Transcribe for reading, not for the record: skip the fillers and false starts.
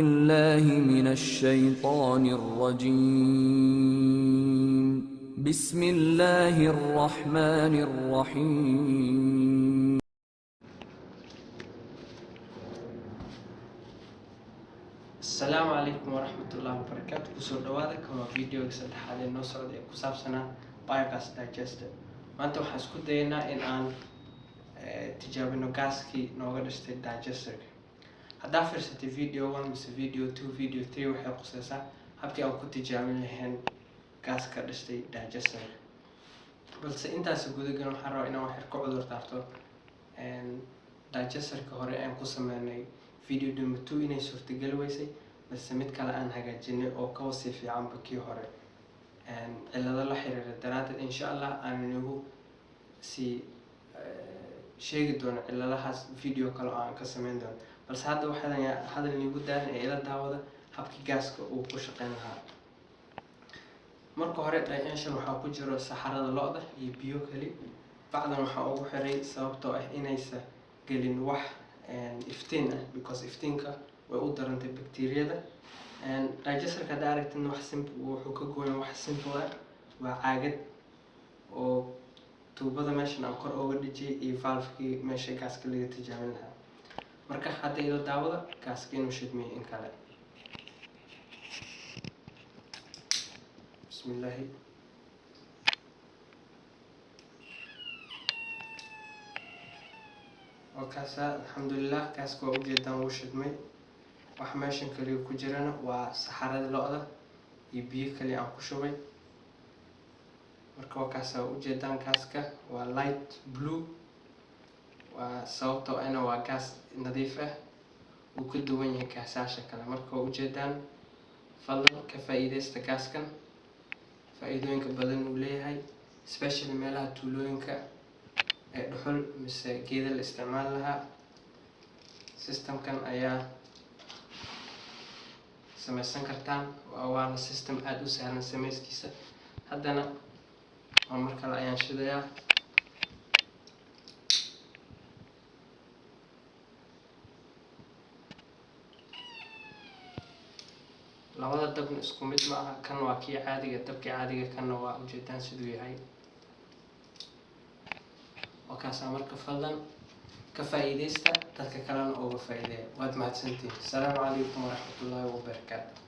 الله من الشيطان الرجيم بسم الله الرحمن الرحيم السلام عليكم ورحمة الله وبركاته. kusoo dhawaada kan waa videoga saddexaad ee noo socda ee ku saabsanaa biogas digester. maanta waxaan isku dayaynaa in aan tijaabino gaaskii nooga dhistay digesterka. haddaa fiirsatay video 1 mise video 2 video 3 waxay qusaysaa habkii aan ku tijaabin lahayn gaaska dhistay digesterka. balse intaas gudagal waxaan rabaa inaan wax ka cudur daarto digesterka hore aan ku sameynay video number 2 inay suurtagal weysay balse mid kale aan hagaajinay oo ka wasii fiican bakii hore cilado la xiriira daraadeed insha Allah aan inagu sheegi doono ciladahaas video kale oo aan ka sameyn doono. balse hadda waxaan hadal inagu daahan ee ila daawada habkii gaaska uu ku shaqeyn lahaa. marka hore digestion waxaa ku jiro saxarada lo'da iyo biyo kali. bacdan waxaa ugu xiray sababtoo ah inaysa gelin wax iftiin ah because iftiinka way u darantay bakteeriyada. digesterka hadda aragtid wax simple wuxuu ka gooyn wax simple ah waa caagad oo tuubada meeshan aan kor uga dhijiyay iyo valve-kii meesha gaaska laga tijaabin lahaa. marka hadda ila daawada gaaska inuu shidmay in kale. bismillaahi وكاسا الحمد لله كاسكو وجدان وشدمي wax meeshan kaliya ku jirana waa saxarada lo'da iyo biyo kaliya aan ku shubay. marka wakaasa ujeedaan gaaska waa light blue waa sababtoo ana waa gaas nadiif ah uu ka duwan yahay gaasaasha kale. marka ujeedaan fadlan ka faa'iideysta gaaskan faa'iidooyinka badan uu leeyahay especially meelaha tuulooyinka ee dhuxul mise geeda la isticmaal lahaa. systemkan ayaa samaysan kartaan waana system aad u sahlan samayskiisa. haddana waa mar kale ayaan shidayaa. labada dabna isku mid ma aha, kan waa kii caadiga dabkii caadiga kanna waa ujeedaan siduu yahay. وكاسا مركا فضلا كفايديستا dadka kalena uga faa'iideeya. waad mahadsantihiin. السلام عليكم ورحمة الله وبركاته.